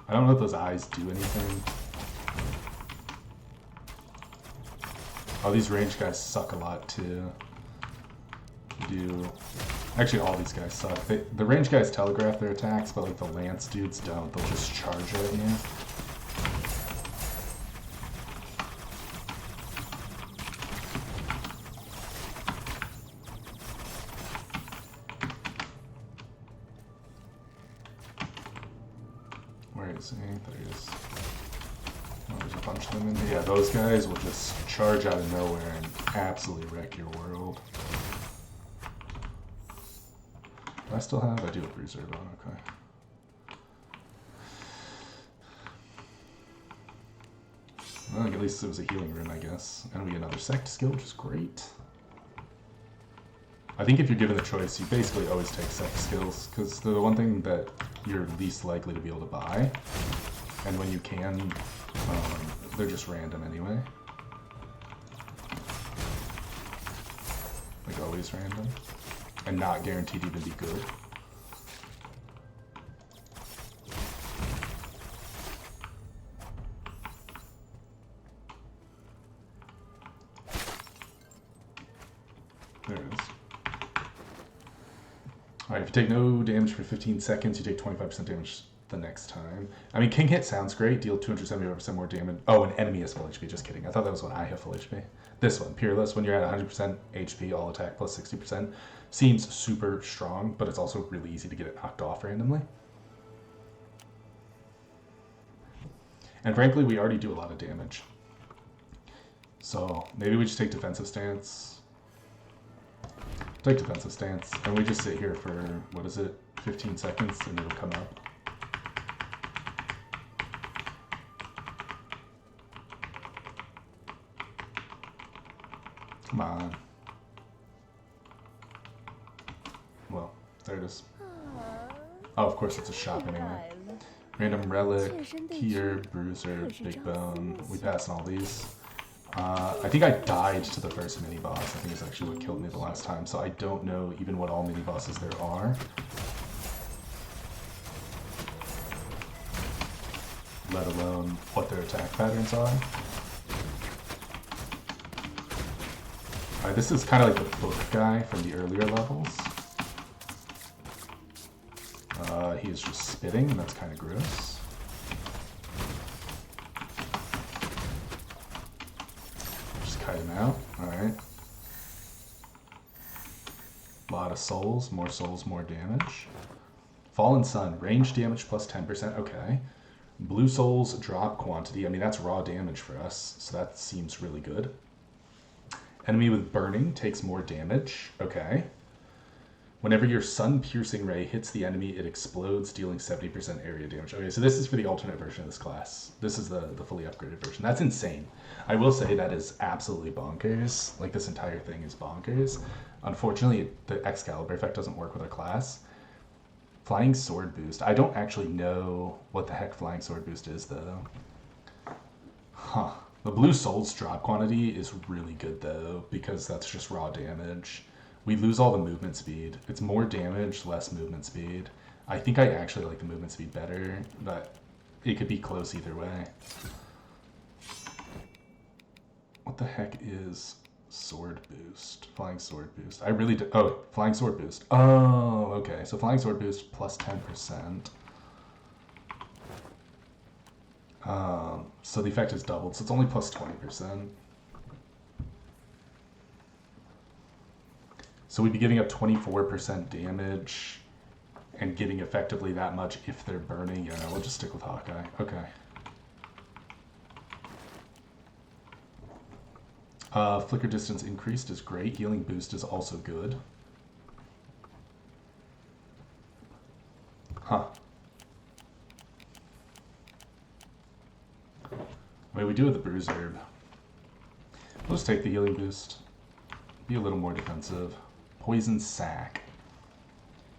I don't know if those eyes do anything. Oh, these range guys suck a lot too. Actually, all these guys suck. The range guys telegraph their attacks, but like the lance dudes don't. They'll just charge at you. Where is he? There he is. Oh, there's a bunch of them in there. Yeah, those guys will just charge out of nowhere and absolutely wreck your world. Do I still have? I do have reserve on, okay. Well, at least it was a healing room, I guess. And we get another sect skill, which is great. I think if you're given the choice, you basically always take sect skills, because they're the one thing that you're least likely to be able to buy. And when you can, they're just random anyway. Like always random. And not guaranteed to even be good. There it is. Alright, if you take no damage for 15 seconds, you take 25% damage the next time. I mean, King Hit sounds great. Deal 275% more damage. Oh, an enemy has full HP. Just kidding. I thought that was when I have full HP. This one, Peerless, when you're at 100% HP, all attack plus 60%. Seems super strong, but it's also really easy to get it knocked off randomly. And frankly, we already do a lot of damage. So maybe we just take defensive stance. Take defensive stance, and we just sit here for, what is it, 15 seconds, and it'll come up. Come on. Well, there it is. Oh, of course it's a shop anyway. Random relic, here, bruiser, big bone. We pass on all these. I think I died to the first mini boss. I think it's actually what killed me the last time. So I don't know even what all mini bosses there are. Let alone what their attack patterns are. This is kind of like the book guy from the earlier levels. He is just spitting, and that's kind of gross. Just kite him out. Alright. A lot of souls, more damage. Fallen Sun, range damage plus 10%. Okay. Blue souls drop quantity. I mean, that's raw damage for us, so that seems really good. Enemy with burning takes more damage. Okay. Whenever your sun-piercing ray hits the enemy, it explodes, dealing 70% area damage. Okay, so this is for the alternate version of this class. This is the fully upgraded version. That's insane. I will say that is absolutely bonkers. Like, this entire thing is bonkers. Unfortunately, the Excalibur effect doesn't work with our class. Flying Sword Boost. I don't actually know what the heck Flying Sword Boost is, though. Huh. The blue souls drop quantity is really good, though, because that's just raw damage. We lose all the movement speed. It's more damage, less movement speed. I think I actually like the movement speed better, but it could be close either way. What the heck is sword boost? Flying sword boost. I really do. Oh, flying sword boost. Oh, okay. So flying sword boost plus 10%. So the effect is doubled, so it's only plus 20%. So we'd be giving up 24% damage and getting effectively that much if they're burning. Yeah, no, we'll just stick with Hawkeye. Okay. Flicker distance increased is great. Healing boost is also good. Huh. Wait, we do have the bruise herb. We'll just take the healing boost. Be a little more defensive. Poison sac.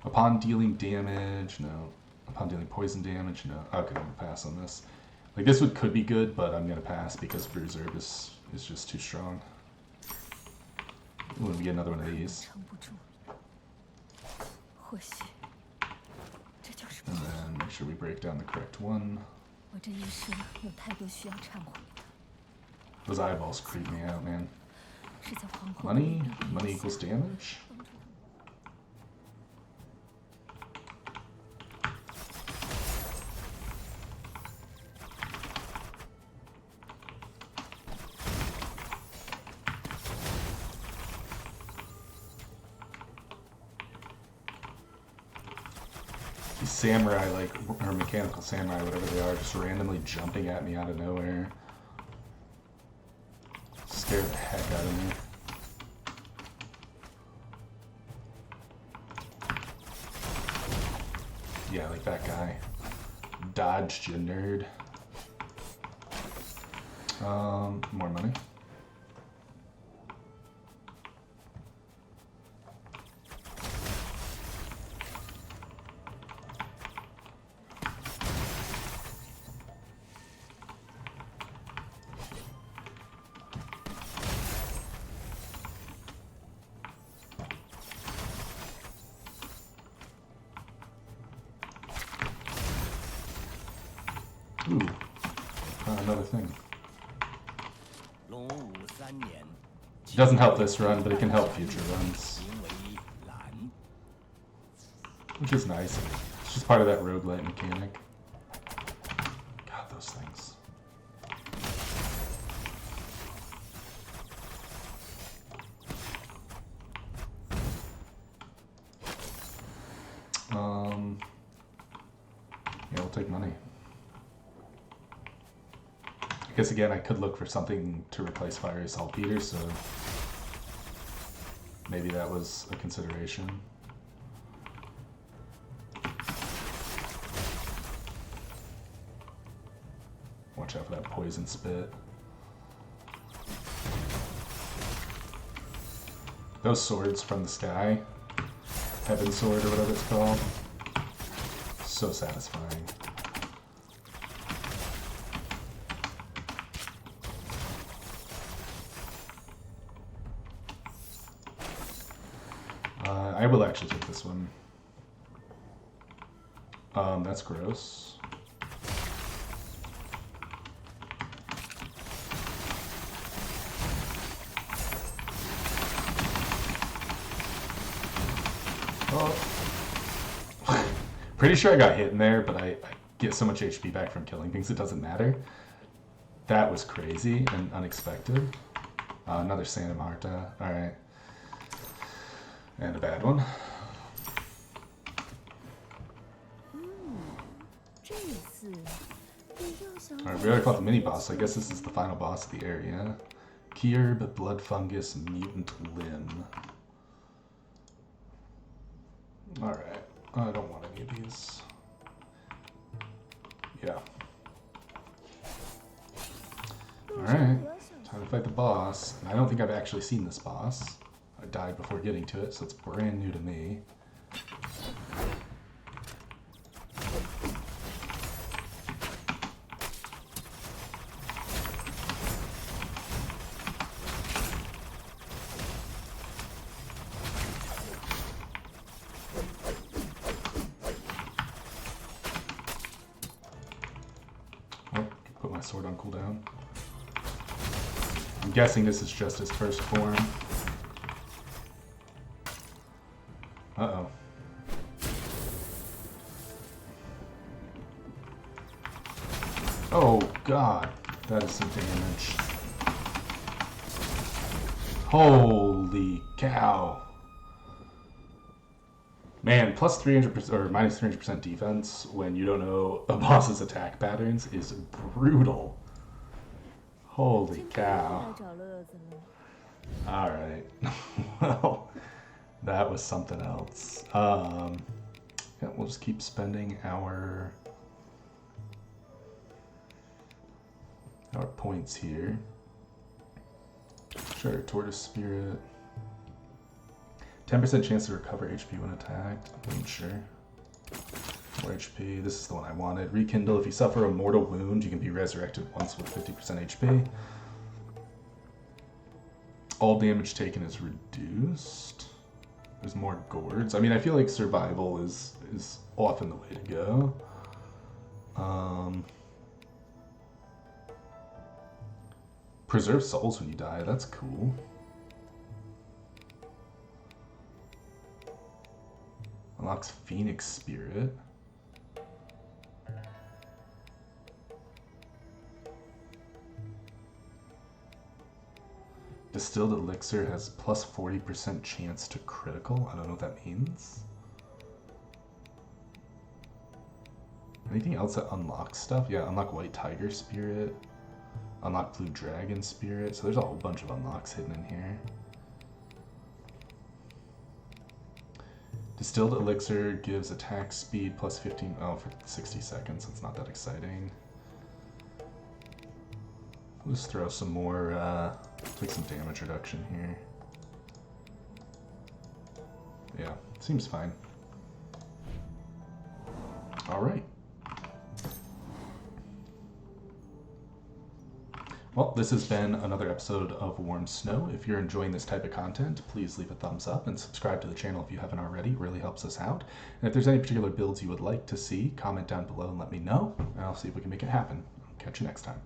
Upon dealing damage, no. Upon dealing poison damage, no. Okay, I'm gonna pass on this. Like this could be good, but I'm gonna pass because bruise herb is just too strong. Ooh, let me get another one of these. And then make sure we break down the correct one. Those eyeballs creep me out, man. Money? Money equals damage? These samurai, like, or mechanical samurai, whatever they are, just randomly jumping at me out of nowhere. Scare the heck out of me. Yeah, like that guy. Dodged, you nerd. More money. Ooh, another thing. It doesn't help this run, but it can help future runs. Which is nice. It's just part of that roguelike mechanic. God, those things. Yeah, we'll take money. I guess again, I could look for something to replace fiery saltpeter, so maybe that was a consideration. Watch out for that poison spit. Those swords from the sky, Heaven Sword or whatever it's called, so satisfying. I will actually take this one. That's gross. Oh. Pretty sure I got hit in there, but I get so much HP back from killing things, it doesn't matter. That was crazy and unexpected. Another Santa Marta. Alright. And a bad one. Alright, we already fought the mini-boss, so I guess this is the final boss of the area. Kierb, Blood Fungus, Mutant Limb. Alright, I don't want any of these. Yeah. Alright, time to fight the boss. And I don't think I've actually seen this boss. I died before getting to it, so it's brand new to me. Oh, put my sword on cooldown. I'm guessing this is just his first form. Uh-oh. Oh, God. That is some damage. Holy cow. Man, plus 300% or minus 300% defense when you don't know a boss's attack patterns is brutal. Holy cow. All right. Well, that was something else. Yeah, we'll just keep spending our points here. Sure, tortoise spirit. 10% chance to recover HP when attacked. I'm sure. More HP. This is the one I wanted. Rekindle. If you suffer a mortal wound, you can be resurrected once with 50% HP. All damage taken is reduced. There's more gourds. I mean, I feel like survival is often the way to go. Preserve souls when you die. That's cool. Unlocks Phoenix Spirit. Distilled Elixir has plus 40% chance to critical. I don't know what that means. Anything else that unlocks stuff? Yeah, unlock White Tiger Spirit. Unlock Blue Dragon Spirit. So there's a whole bunch of unlocks hidden in here. Distilled Elixir gives attack speed plus 15. Oh, for 60 seconds. It's not that exciting. We'll just throw some more, take some damage reduction here. Yeah, seems fine. All right. Well, this has been another episode of Warm Snow. If you're enjoying this type of content, please leave a thumbs up and subscribe to the channel if you haven't already. It really helps us out. And if there's any particular builds you would like to see, comment down below and let me know, and I'll see if we can make it happen. Catch you next time.